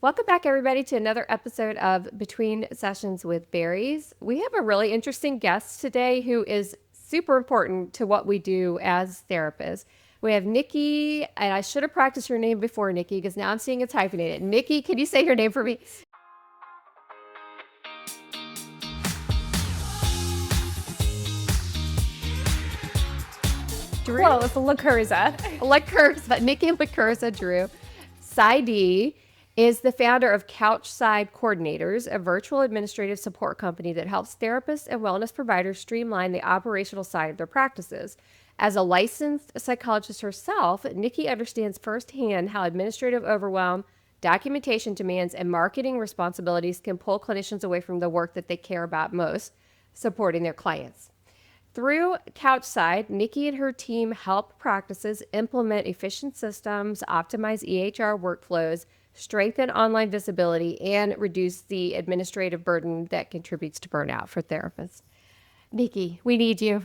Welcome back, everybody, to another episode of Between Sessions with Berries. We have a really interesting guest today who is super important to what we do as therapists. We have Nikki, and I should have practiced your name before, Nikki, because now I'm seeing it's hyphenated. Nikki, can you say your name for me? Drew? Well, it's Lacherza. Lacherza, Nicole Lacherza-Drew. Side is the founder of Couchside Coordinators, a virtual administrative support company that helps therapists and wellness providers streamline the operational side of their practices. As a licensed psychologist herself, Nikki understands firsthand how administrative overwhelm, documentation demands, and marketing responsibilities can pull clinicians away from the work that they care about most, supporting their clients. Through Couchside, Nikki and her team help practices implement efficient systems, optimize EHR workflows, strengthen online visibility, and reduce the administrative burden that contributes to burnout for therapists. Nikki, we need you.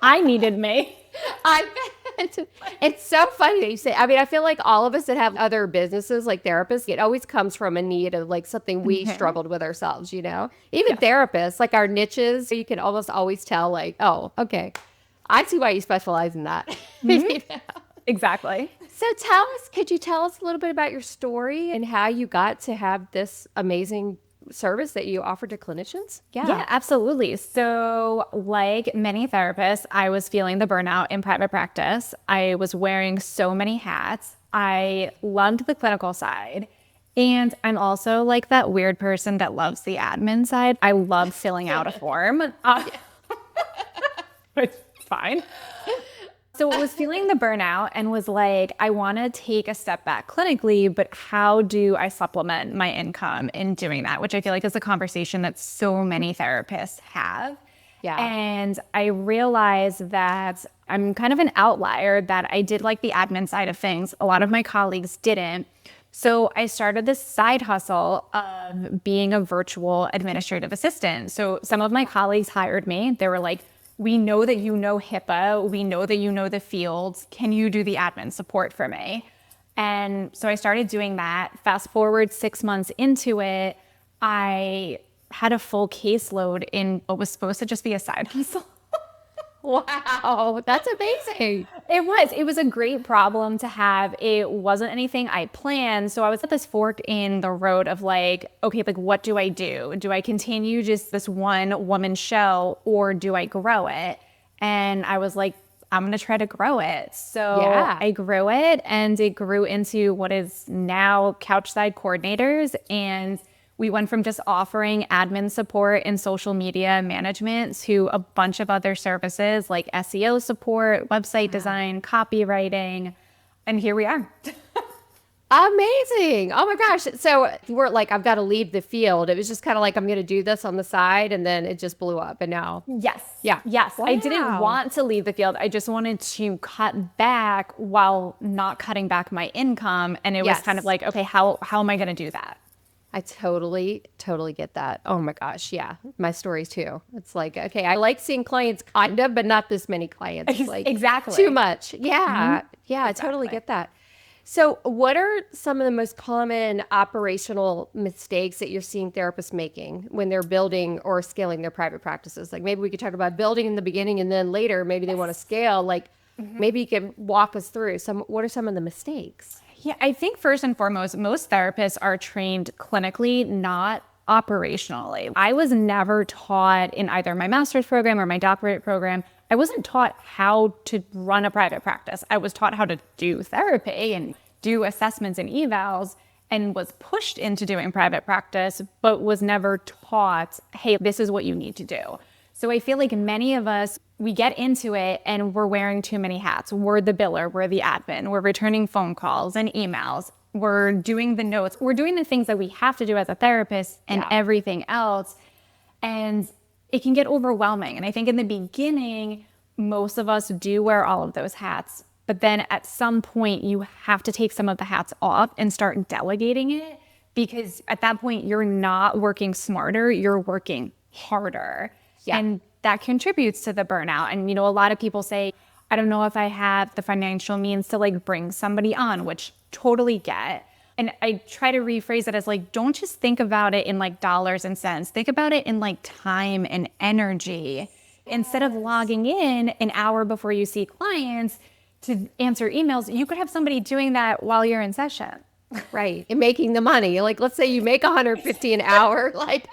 I needed me. I bet. It's so funny that you say, I feel like all of us that have other businesses like therapists, it always comes from a need of like something we struggled with ourselves, Even therapists, like our niches, you can almost always tell like, oh, okay, I see why you specialize in that. Exactly. So could you tell us a little bit about your story and how you got to have this amazing service that you offer to clinicians? Yeah, absolutely. So like many therapists, I was feeling the burnout in private practice. I was wearing so many hats. I loved the clinical side. And I'm also like that weird person that loves the admin side. I love filling out a form. It's fine. So I was feeling the burnout and was like, I want to take a step back clinically, but how do I supplement my income in doing that? Which I feel like is a conversation that so many therapists have. Yeah. And I realized that I'm kind of an outlier, that I did like the admin side of things. A lot of my colleagues didn't. So I started this side hustle of being a virtual administrative assistant. So some of my colleagues hired me. They were like, we know that you know HIPAA. We know that you know the fields. Can you do the admin support for me? And so I started doing that. Fast forward 6 months into it, I had a full caseload in what was supposed to just be a side hustle. Wow, that's amazing. It was a great problem to have. It wasn't anything I planned. So I was at this fork in the road of like, okay, like what do I do? Do I continue just this one woman show or do I grow it? And I was like, I'm going to try to grow it. So Yeah. I grew it and it grew into what is now Couchside Coordinators. And we went from just offering admin support and social media management to a bunch of other services like SEO support, website design, copywriting, and here we are. Amazing. Oh my gosh. So you weren't like, I've got to leave the field. It was just kind of like, I'm going to do this on the side. And then it just blew up. And now. Yes. Yeah. Yes. Wow. I didn't want to leave the field. I just wanted to cut back while not cutting back my income. And it was kind of like, okay, how am I going to do that? I totally get that. Oh my gosh. Yeah. My stories too. It's like, okay, I like seeing clients kind of, but not this many clients. Like Exactly. Too much. Yeah. Mm-hmm. Yeah. I totally get that. So what are some of the most common operational mistakes that you're seeing therapists making when they're building or scaling their private practices? Like maybe we could talk about building in the beginning and then later, maybe they want to scale. Like maybe you can walk us through what are some of the mistakes? Yeah, I think first and foremost, most therapists are trained clinically, not operationally. I was never taught in either my master's program or my doctorate program, I wasn't taught how to run a private practice. I was taught how to do therapy and do assessments and evals and was pushed into doing private practice, but was never taught, hey, this is what you need to do. So I feel like many of us, we get into it and we're wearing too many hats. We're the biller, we're the admin, we're returning phone calls and emails, we're doing the notes, we're doing the things that we have to do as a therapist and everything else. And it can get overwhelming. And I think in the beginning, most of us do wear all of those hats. But then at some point, you have to take some of the hats off and start delegating it, because at that point, you're not working smarter, you're working harder. Yeah. And that contributes to the burnout. And, a lot of people say, I don't know if I have the financial means to like bring somebody on, which totally get. And I try to rephrase it as like, don't just think about it in like dollars and cents. Think about it in like time and energy. Instead of logging in an hour before you see clients to answer emails, you could have somebody doing that while you're in session. Right. And making the money. Like, let's say you make $150 an hour, like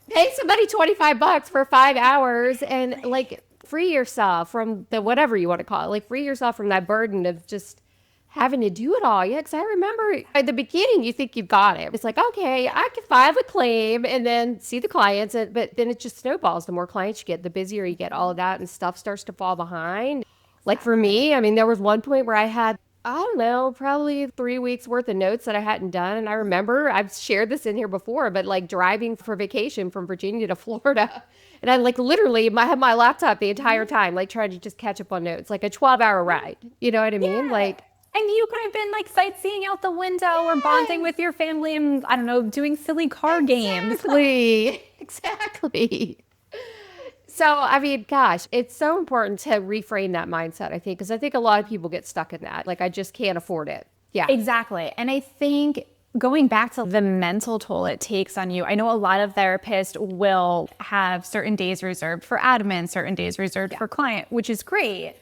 pay somebody $25 for 5 hours and like free yourself from the whatever you want to call it. Like free yourself from that burden of just having to do it all. Yeah. Cause I remember at the beginning, you think you've got it. It's like, okay, I can file a claim and then see the clients. But then it just snowballs. The more clients you get, the busier you get, all of that and stuff starts to fall behind. Like for me, I mean, there was one point where I had, I don't know, probably 3 weeks worth of notes that I hadn't done. And I remember I've shared this in here before, but like driving for vacation from Virginia to Florida. And I like literally had my laptop the entire time, like trying to just catch up on notes, like a 12-hour ride. You know what I mean? Like, and you could have been like sightseeing out the window or bonding with your family and I don't know, doing silly card games. Exactly. So, I mean, gosh, it's so important to reframe that mindset, I think, because I think a lot of people get stuck in that. Like, I just can't afford it. Yeah. Exactly. And I think going back to the mental toll it takes on you, I know a lot of therapists will have certain days reserved for admin, certain days reserved for client, which is great.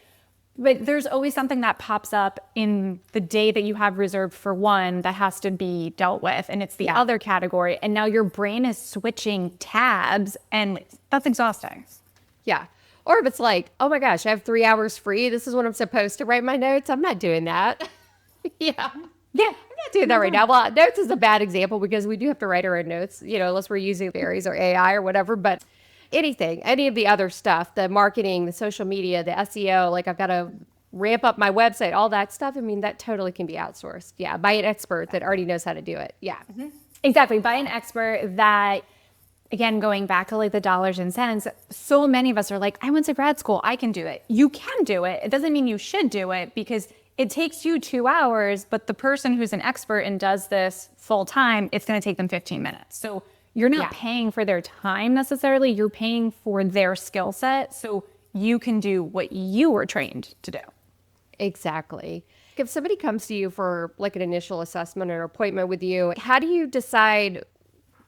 But there's always something that pops up in the day that you have reserved for one that has to be dealt with. And it's the other category. And now your brain is switching tabs and that's exhausting. Yeah. Or if it's like, oh my gosh, I have 3 hours free. This is when I'm supposed to write my notes. I'm not doing that. Yeah. I'm not doing that right now. Well, notes is a bad example because we do have to write our own notes, you know, unless we're using Berries or AI or whatever. But any of the other stuff, the marketing, the social media, the SEO, like I've got to ramp up my website, all that stuff. I mean, that totally can be outsourced. Yeah. By an expert that already knows how to do it. Yeah. Mm-hmm. Exactly. By an expert that, again, going back to like the dollars and cents, so many of us are like, I went to grad school, I can do it. You can do it. It doesn't mean you should do it because it takes you 2 hours, but the person who's an expert and does this full time, it's going to take them 15 minutes. So you're not paying for their time necessarily. You're paying for their skill set so you can do what you were trained to do. Exactly. If somebody comes to you for like an initial assessment or appointment with you, how do you decide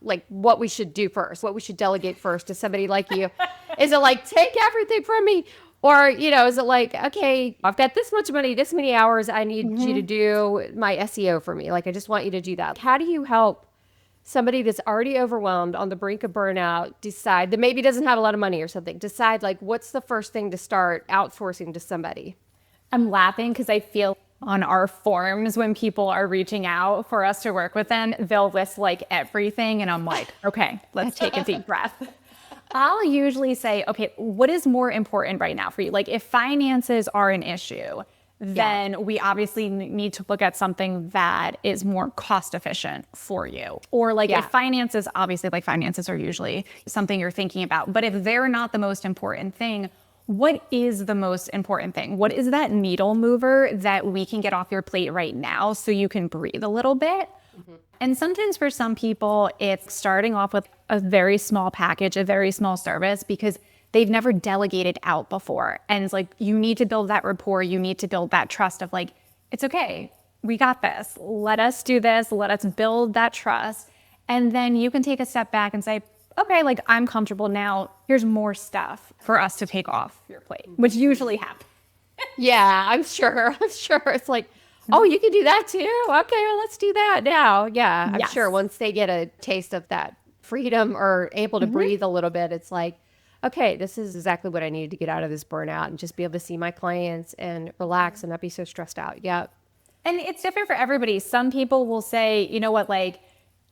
like what we should do first, what we should delegate first to somebody like you? Is it like, take everything from me? Or, you know, is it like, okay, I've got this much money, this many hours, I need you to do my SEO for me. Like, I just want you to do that. How do you help somebody that's already overwhelmed on the brink of burnout decide that maybe doesn't have a lot of money or something, decide like, what's the first thing to start outsourcing to somebody? I'm laughing because I feel on our forms when people are reaching out for us to work with them, they'll list like everything. And I'm like, okay, let's take a deep breath. I'll usually say, okay, what is more important right now for you? Like if finances are an issue, then we obviously need to look at something that is more cost efficient for you. Or like if finances, obviously like finances are usually something you're thinking about. But if they're not the most important thing, what is the most important thing? What is that needle mover that we can get off your plate right now so you can breathe a little bit? And sometimes for some people, it's starting off with a very small package, a very small service, because they've never delegated out before. And it's like, you need to build that rapport. You need to build that trust of like, it's okay. We got this. Let us do this. Let us build that trust. And then you can take a step back and say, okay, like I'm comfortable now. Here's more stuff for us to take off your plate, which usually happens. Yeah, I'm sure. It's like, oh, you can do that too? Okay, well, let's do that now. Yeah, I'm sure once they get a taste of that freedom or able to breathe a little bit, it's like, okay, this is exactly what I needed to get out of this burnout and just be able to see my clients and relax and not be so stressed out. Yeah. And it's different for everybody. Some people will say, you know what, like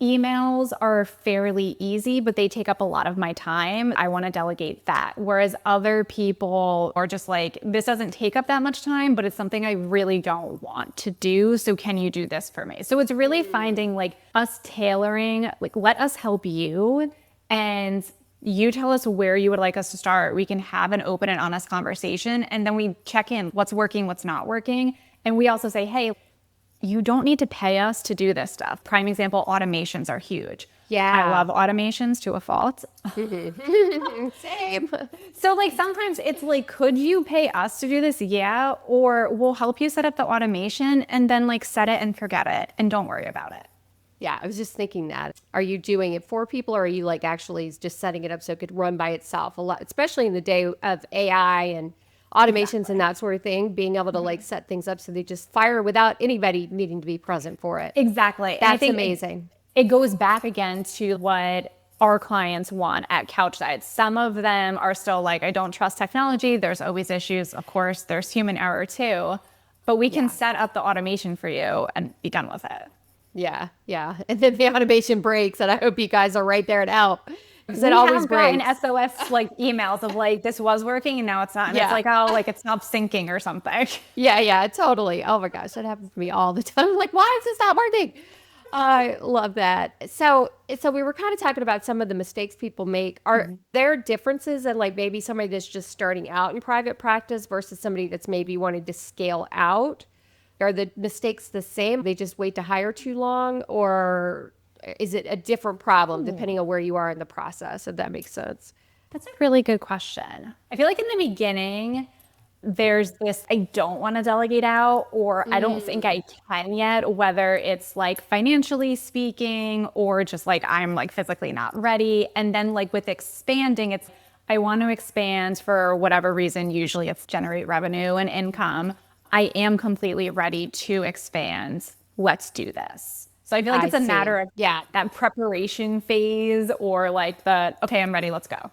emails are fairly easy, but they take up a lot of my time. I want to delegate that. Whereas other people are just like, this doesn't take up that much time, but it's something I really don't want to do. So can you do this for me? So it's really finding like us tailoring, like let us help you and you tell us where you would like us to start. We can have an open and honest conversation. And then we check in what's working, what's not working. And we also say, hey, you don't need to pay us to do this stuff. Prime example, automations are huge. Yeah. I love automations to a fault. Same. So like sometimes it's like, could you pay us to do this? Yeah. Or we'll help you set up the automation and then like set it and forget it and don't worry about it. Yeah, I was just thinking that. Are you doing it for people, or are you like actually just setting it up so it could run by itself? A lot, especially in the day of AI and automations and that sort of thing, being able to like set things up so they just fire without anybody needing to be present for it. Exactly. And I That's think amazing. it goes back again to what our clients want at Couchside. Some of them are still like, I don't trust technology. There's always issues. Of course, there's human error too, but we can set up the automation for you and be done with it. Yeah, yeah. And then the automation breaks, and I hope you guys are right there to help. Because it We always have gotten breaks. SOS like emails of like, this was working and now it's not. And Yeah. it's like, oh, like it's not syncing or something. Yeah, yeah, totally. Oh my gosh, that happens to me all the time. I'm like, why is this not working? I love that. So we were kind of talking about some of the mistakes people make. Are there differences in like maybe somebody that's just starting out in private practice versus somebody that's maybe wanted to scale out? Are the mistakes the same? They just wait to hire too long, or is it a different problem depending on where you are in the process, if that makes sense? That's a really good question. I feel like in the beginning, there's this, I don't want to delegate out, or I don't think I can yet, whether it's like financially speaking, or just like I'm like physically not ready. And then like with expanding, it's, I want to expand for whatever reason. Usually it's generate revenue and income. I am completely ready to expand. Let's do this. So I feel like I it's a see. matter of that preparation phase, or like the, okay, I'm ready, let's go.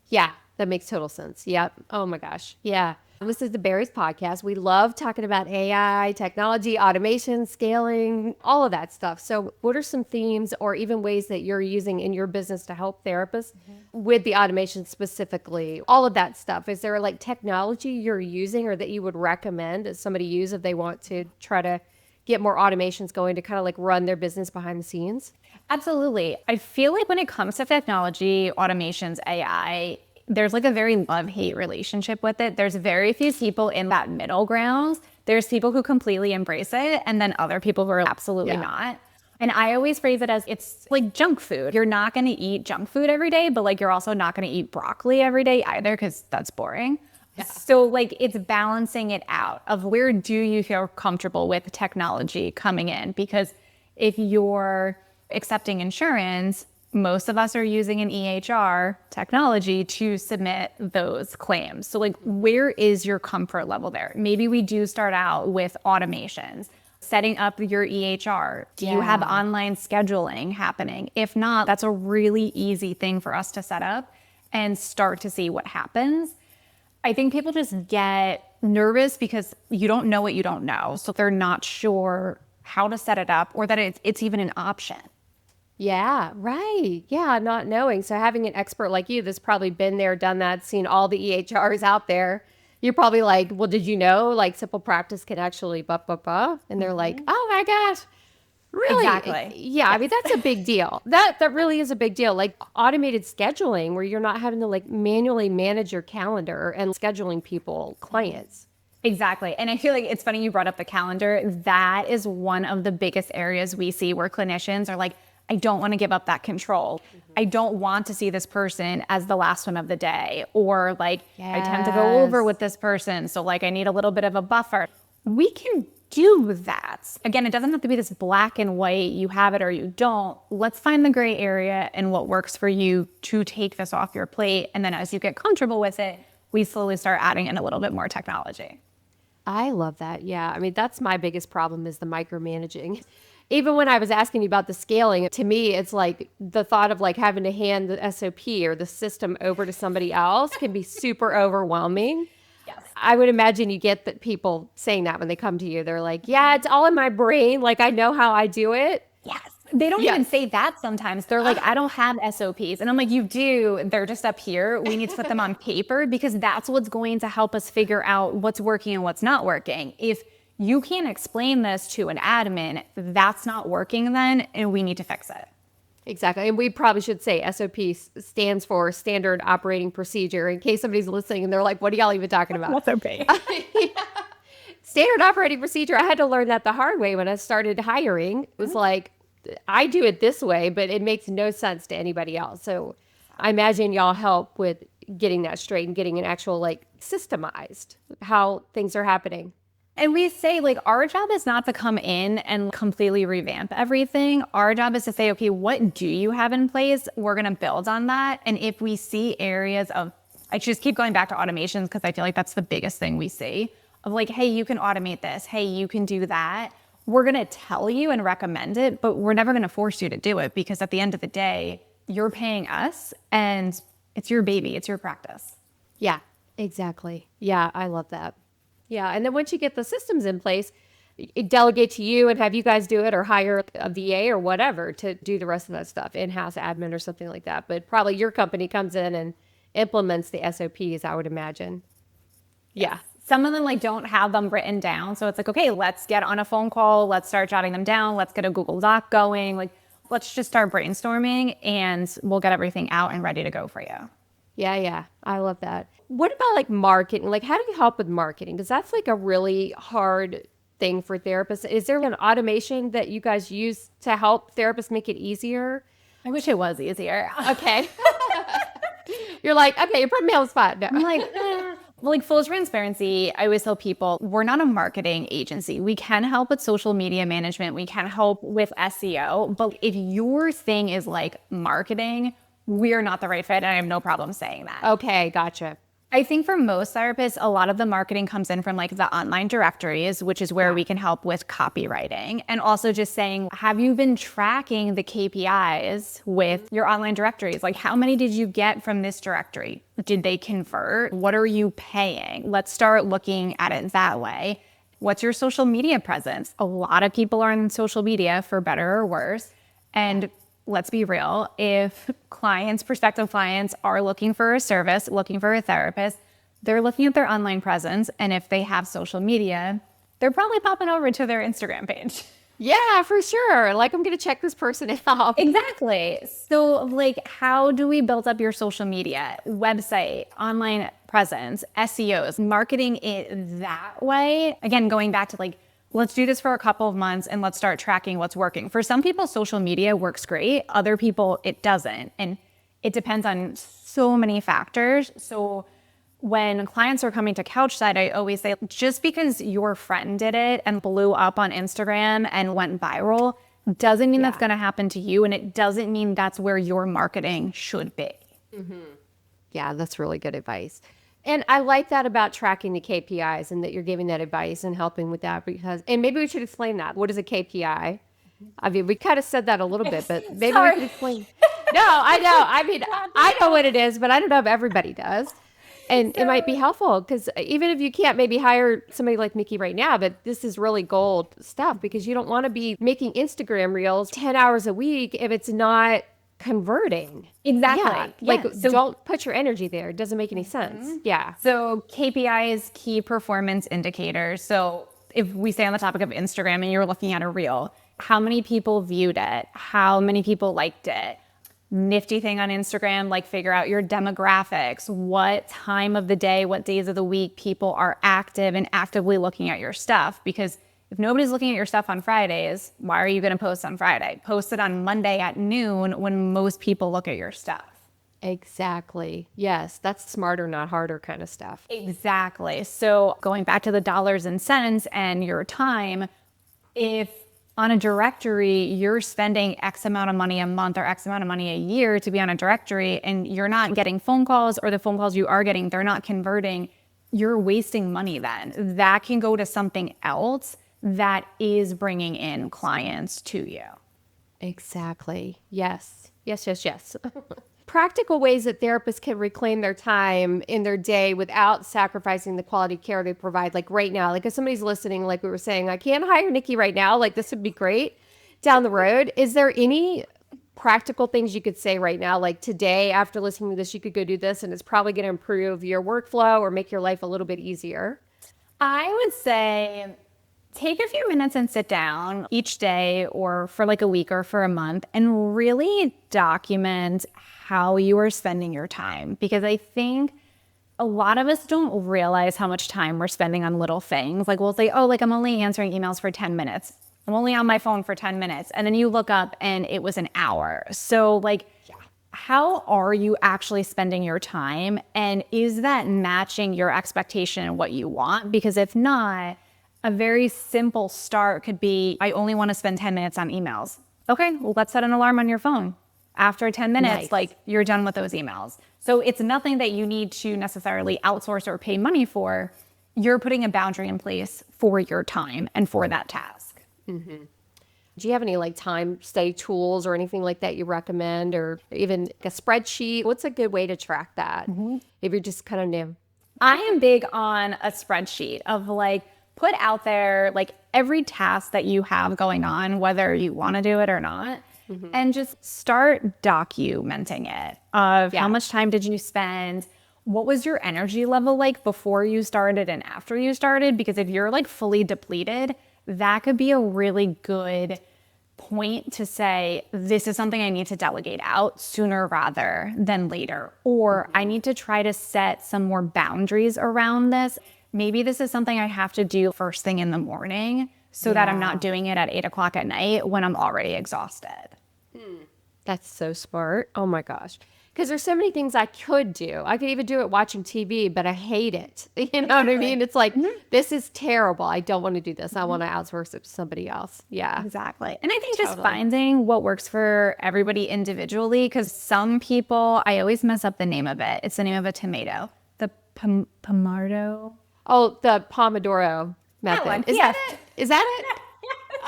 Yeah, that makes total sense. Yep. Oh my gosh. Yeah. This is the Berries podcast. We love talking about AI, technology, automation, scaling, all of that stuff. So what are some themes or even ways that you're using in your business to help therapists with the automation specifically? All of that stuff. Is there like technology you're using or that you would recommend that somebody use if they want to try to get more automations going to kind of like run their business behind the scenes? Absolutely. I feel like when it comes to technology, automations, AI, there's like a very love-hate relationship with it. There's very few people in that middle ground. There's people who completely embrace it, and then other people who are absolutely not. And I always phrase it as it's like junk food. You're not going to eat junk food every day, but like you're also not going to eat broccoli every day either, because that's boring. Yeah. So like it's balancing it out of where do you feel comfortable with technology coming in? Because if you're accepting insurance, most of us are using an EHR technology to submit those claims. So like, where is your comfort level there? Maybe we do start out with automations, setting up your EHR. Do you have online scheduling happening? If not, that's a really easy thing for us to set up and start to see what happens. I think people just get nervous because you don't know what you don't know. So they're not sure how to set it up or that it's even an option. Yeah, right. Yeah, not knowing. So having an expert like you that's probably been there, done that, seen all the EHRs out there, you're probably like, well, did you know like Simple Practice can actually blah. And they're like, oh my gosh, really? Exactly. Yeah, I mean, that's a big deal. That really is a big deal. Like automated scheduling where you're not having to like manually manage your calendar and scheduling people, clients. Exactly. And I feel like it's funny you brought up the calendar. That is one of the biggest areas we see where clinicians are like, I don't want to give up that control. I don't want to see this person as the last one of the day. Or like, I tend to go over with this person. So like, I need a little bit of a buffer. We can do that. Again, it doesn't have to be this black and white, you have it or you don't. Let's find the gray area and what works for you to take this off your plate. And then as you get comfortable with it, we slowly start adding in a little bit more technology. I love that. Yeah. I mean, that's my biggest problem is the micromanaging. Even when I was asking you about the scaling, to me, it's like the thought of like having to hand the SOP or the system over to somebody else can be super overwhelming. Yes. I would imagine you get that people saying that when they come to you. They're like, yeah, it's all in my brain. Like, I know how I do it. Yes. They don't even say that sometimes. They're like, I don't have SOPs. And I'm like, you do. They're just up here. We need to put them on paper because that's what's going to help us figure out what's working and what's not working. If you can't explain this to an admin, that's not working then, and we need to fix it. Exactly. And we probably should say SOP stands for Standard Operating Procedure in case somebody's listening and they're like, what are y'all even talking about? What's SOP? Standard Operating Procedure. I had to learn that the hard way when I started hiring. It was like, I do it this way, but it makes no sense to anybody else. So I imagine y'all help with getting that straight and getting an actual like systemized how things are happening. And we say, like, our job is not to come in and completely revamp everything. Our job is to say, okay, what do you have in place? We're going to build on that. And if we see areas of, I just keep going back to automations because I feel like that's the biggest thing we see of like, hey, you can automate this. Hey, you can do that. We're going to tell you and recommend it, but we're never going to force you to do it because at the end of the day, you're paying us and it's your baby. It's your practice. Yeah, exactly. Yeah, I love that. Yeah, and then once you get the systems in place, delegate to you and have you guys do it or hire a VA or whatever to do the rest of that stuff, in-house admin or something like that. But probably your company comes in and implements the SOPs, I would imagine. Yeah. Some of them like don't have them written down. So it's like, okay, let's get on a phone call. Let's start jotting them down. Let's get a Google Doc going. Like, let's just start brainstorming and we'll get everything out and ready to go for you. Yeah. I love that. What about like marketing? Like, how do you help with marketing? Because that's like a really hard thing for therapists. Is there an automation that you guys use to help therapists make it easier? I wish it was easier. Okay. You're like, okay, you're putting me on the spot. No. I'm like, well, like full transparency, I always tell people we're not a marketing agency. We can help with social media management. We can help with SEO. But if your thing is like marketing, we're not the right fit. And I have no problem saying that. Okay, gotcha. I think for most therapists, a lot of the marketing comes in from like the online directories, which is where we can help with copywriting. And also just saying, have you been tracking the KPIs with your online directories? Like, how many did you get from this directory? Did they convert? What are you paying? Let's start looking at it that way. What's your social media presence? A lot of people are on social media for better or worse. And let's be real, if prospective clients are looking for a service, looking for a therapist, they're looking at their online presence. And if they have social media, they're probably popping over to their Instagram page. Yeah, for sure. Like, I'm going to check this person out. Exactly. So like, how do we build up your social media, website, online presence, SEOs, marketing it that way? Again, going back to like, let's do this for a couple of months and let's start tracking what's working. For some people, social media works great. Other people, it doesn't. And it depends on so many factors. So when clients are coming to Couchside, I always say, just because your friend did it and blew up on Instagram and went viral doesn't mean that's going to happen to you. And it doesn't mean that's where your marketing should be. Mm-hmm. Yeah, that's really good advice. And I like that about tracking the KPIs and that you're giving that advice and helping with that and maybe we should explain that. What is a KPI? I mean, we kind of said that a little bit, but maybe we could explain. No, I know. I mean, I know what it is, but I don't know if everybody does. And it might be helpful because even if you can't maybe hire somebody like Nikki right now, but this is really gold stuff because you don't want to be making Instagram reels 10 hours a week if it's not converting. Exactly. Yeah. So don't put your energy there. It doesn't make any sense. Mm-hmm. Yeah. So KPIs, key performance indicators. So if we stay on the topic of Instagram and you're looking at a reel, how many people viewed it? How many people liked it? Nifty thing on Instagram, like figure out your demographics, what time of the day, what days of the week people are active and actively looking at your stuff. Because if nobody's looking at your stuff on Fridays, why are you going to post on Friday? Post it on Monday at noon when most people look at your stuff. Exactly. Yes, that's smarter, not harder kind of stuff. Exactly. So going back to the dollars and cents and your time, if on a directory, you're spending X amount of money a month or X amount of money a year to be on a directory and you're not getting phone calls or the phone calls you are getting, they're not converting, you're wasting money then. That can go to something else that is bringing in clients to you. Exactly. Yes. Practical ways that therapists can reclaim their time in their day without sacrificing the quality care they provide. Like right now, like if somebody's listening, like we were saying, I can't hire Nikki right now. Like this would be great down the road. Is there any practical things you could say right now? Like today, after listening to this, you could go do this and it's probably going to improve your workflow or make your life a little bit easier. I would say take a few minutes and sit down each day or for like a week or for a month and really document how you are spending your time. Because I think a lot of us don't realize how much time we're spending on little things. Like we'll say, oh, like I'm only answering emails for 10 minutes. I'm only on my phone for 10 minutes. And then you look up and it was an hour. So like, how are you actually spending your time? And is that matching your expectation and what you want? Because if not, A very simple start could be, I only want to spend 10 minutes on emails. Okay, well, let's set an alarm on your phone. After 10 minutes, like you're done with those emails. So it's nothing that you need to necessarily outsource or pay money for. You're putting a boundary in place for your time and for that task. Mm-hmm. Do you have any like time study tools or anything like that you recommend, or even a spreadsheet? What's a good way to track that if you're just kind of new? I am big on a spreadsheet of like, put out there like every task that you have going on, whether you want to do it or not, and just start documenting it of how much time did you spend? What was your energy level like before you started and after you started? Because if you're like fully depleted, that could be a really good point to say, this is something I need to delegate out sooner rather than later. Or I need to try to set some more boundaries around this. Maybe this is something I have to do first thing in the morning so that I'm not doing it at 8 o'clock at night when I'm already exhausted. That's so smart. Oh my gosh. Because there's so many things I could do. I could even do it watching TV, but I hate it. You know what I mean? It's like, this is terrible. I don't want to do this. I want to outsource it to somebody else. Yeah. Exactly. And I think just finding what works for everybody individually, because some people, I always mess up the name of it. It's the name of a tomato. The Pomodoro. Oh, the Pomodoro method. one. Is that it? Is that it?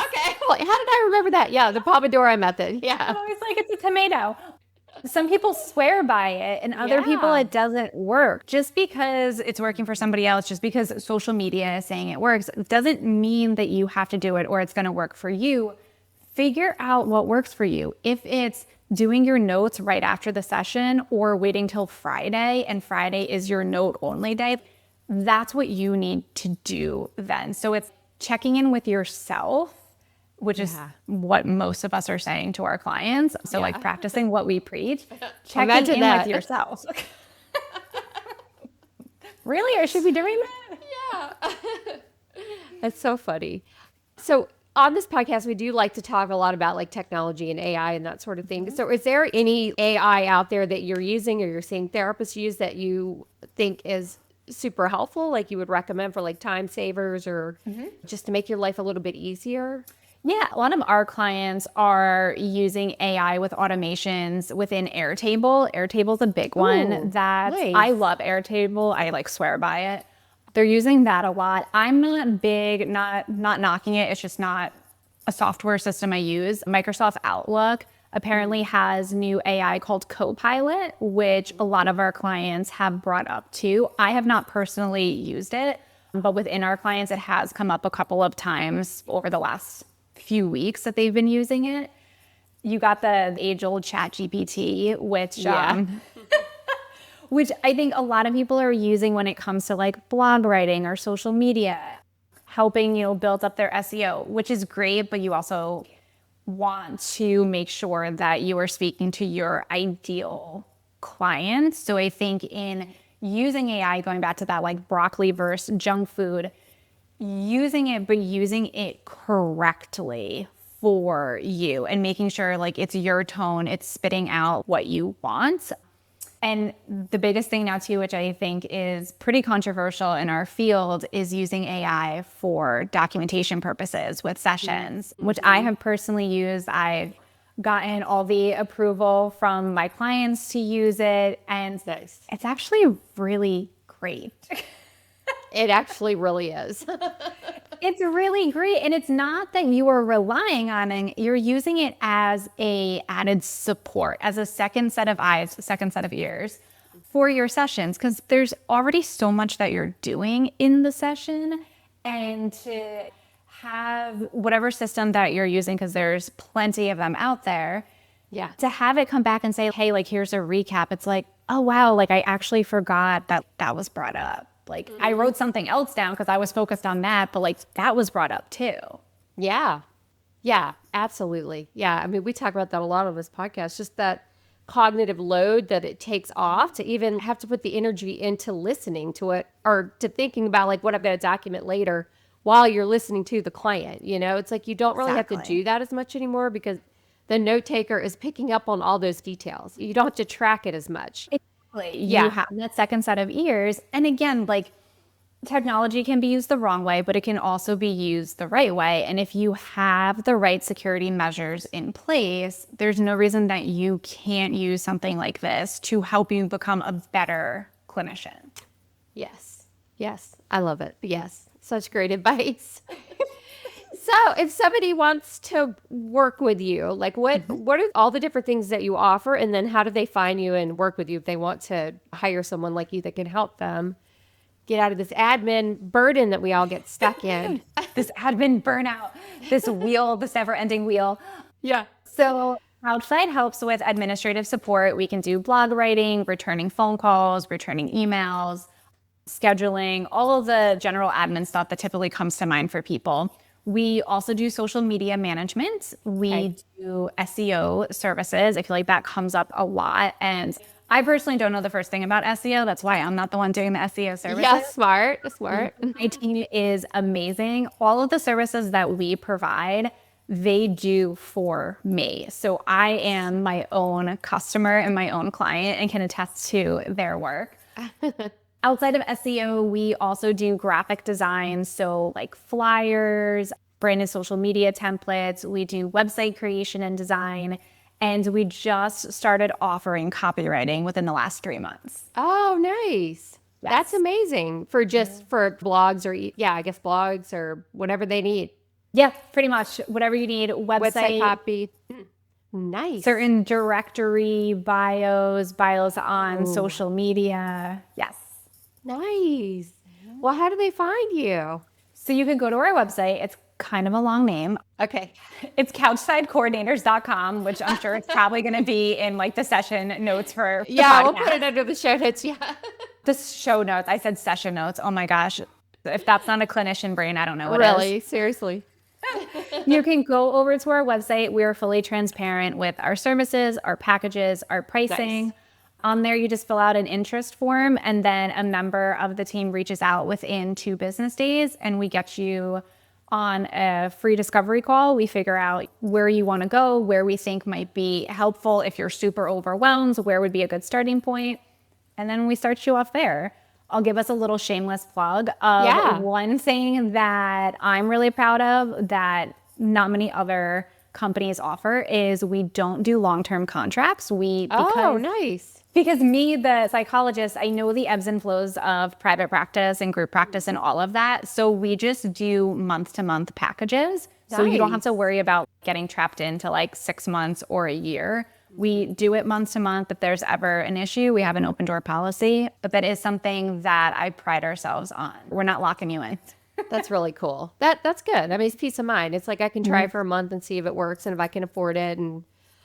Okay. Well, how did I remember that? Yeah, the Pomodoro method. Yeah. I'm always like, it's a tomato. Some people swear by it, and other people it doesn't work. Just because it's working for somebody else, just because social media is saying it works, doesn't mean that you have to do it or it's going to work for you. Figure out what works for you. If it's doing your notes right after the session or waiting till Friday, and Friday is your note only day, that's what you need to do then. So it's checking in with yourself, which is what most of us are saying to our clients. So like practicing what we preach, checking in with yourself. Really? I should be doing that? Yeah. That's so funny. So on this podcast, we do like to talk a lot about like technology and AI and that sort of thing. So is there any AI out there that you're using or you're seeing therapists use that you think is super helpful, like you would recommend for like time savers or just to make your life a little bit easier? Yeah, a lot of our clients are using AI with automations within Airtable. Airtable's a big one that I love. Airtable, I like swear by it. They're using that a lot. I'm not big, not knocking it. It's just not a software system I use. Microsoft Outlook apparently has new AI called Copilot, which a lot of our clients have brought up too. I have not personally used it, but within our clients, it has come up a couple of times over the last few weeks that they've been using it. You got the age-old ChatGPT, which I think a lot of people are using when it comes to like blog writing or social media, helping, build up their SEO, which is great, but you also want to make sure that you are speaking to your ideal clients. So I think in using AI, going back to that like broccoli versus junk food, using it, but using it correctly for you and making sure like it's your tone, it's spitting out what you want. And the biggest thing now too, which I think is pretty controversial in our field, is using AI for documentation purposes with sessions, which I have personally used. I've gotten all the approval from my clients to use it, and it's actually really great. It actually really is. It's really great. And it's not that you are relying on it. You're using it as a added support, as a second set of eyes, a second set of ears for your sessions, because there's already so much that you're doing in the session. And to have whatever system that you're using, because there's plenty of them out there, to have it come back and say, hey, like, here's a recap. It's like, oh, wow, like I actually forgot that was brought up. Like I wrote something else down because I was focused on that, but like that was brought up too. Yeah. Yeah, absolutely. Yeah. I mean, we talk about that a lot on this podcast, just that cognitive load that it takes off to even have to put the energy into listening to it or to thinking about like what I'm going to document later while you're listening to the client. It's like you don't really have to do that as much anymore because the note taker is picking up on all those details. You don't have to track it as much. You have that second set of ears. And again, like Technology can be used the wrong way, but it can also be used the right way. And if you have the right security measures in place, there's no reason that you can't use something like this to help you become a better clinician. Yes. Yes. I love it. Yes. Such great advice. So if somebody wants to work with you, like what are all the different things that you offer? And then how do they find you and work with you if they want to hire someone like you that can help them get out of this admin burden that we all get stuck in? This admin burnout, this wheel, this never-ending wheel. Yeah. So Outside helps with administrative support. We can do blog writing, returning phone calls, returning emails, scheduling, all of the general admin stuff that typically comes to mind for people. We also do social media management. We do SEO services. I feel like that comes up a lot. And I personally don't know the first thing about SEO. That's why I'm not the one doing the SEO services. Yeah, smart. My team is amazing. All of the services that we provide, they do for me. So I am my own customer and my own client and can attest to their work. Outside of SEO, we also do graphic design. So like flyers, branded social media templates. We do website creation and design. And we just started offering copywriting within the last 3 months. Oh, nice. Yes. That's amazing for blogs or, I guess blogs or whatever they need. Yeah, pretty much whatever you need. Website copy. Nice. Certain directory bios on social media. Yes. Nice. Well, how do they find you? So you can go to our website. It's kind of a long name. Okay. It's couchsidecoordinators.com, which I'm sure it's probably going to be in like the session notes for the podcast. We'll put it under the show notes. Yeah. The show notes. I said session notes. Oh my gosh. If that's not a clinician brain, I don't know what really? is. Seriously. You can go over to our website. We are fully transparent with our services, our packages, our pricing. Nice. On there, you just fill out an interest form, and then a member of the team reaches out within 2 business days, and we get you on a free discovery call. We figure out where you want to go, where we think might be helpful if you're super overwhelmed, where would be a good starting point, and then we start you off there. I'll give us a little shameless plug of one thing that I'm really proud of that not many other companies offer is we don't do long-term contracts. Nice. Because me, the psychologist, I know the ebbs and flows of private practice and group practice and all of that. So we just do month-to-month packages. Nice. So you don't have to worry about getting trapped into like 6 months or a year. We do it month to month. If there's ever an issue, we have an open door policy. But that is something that I pride ourselves on. We're not locking you in. That's really cool. That's good. I mean, it's peace of mind. It's like I can try for a month and see if it works and if I can afford it. And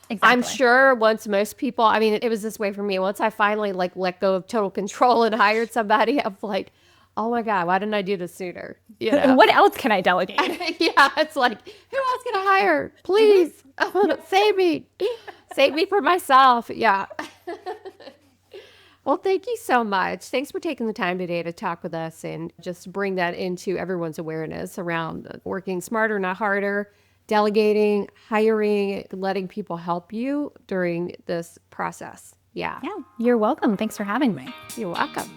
exactly. I'm sure once most people, I mean, it was this way for me. Once I finally like let go of total control and hired somebody, I'm like, oh my God, why didn't I do this sooner? You know? What else can I delegate? It's like, who else can I hire? Please, save me. Save me for myself. Yeah. Well, thank you so much. Thanks for taking the time today to talk with us and just bring that into everyone's awareness around working smarter, not harder, delegating, hiring, letting people help you during this process. Yeah. You're welcome. Thanks for having me. You're welcome.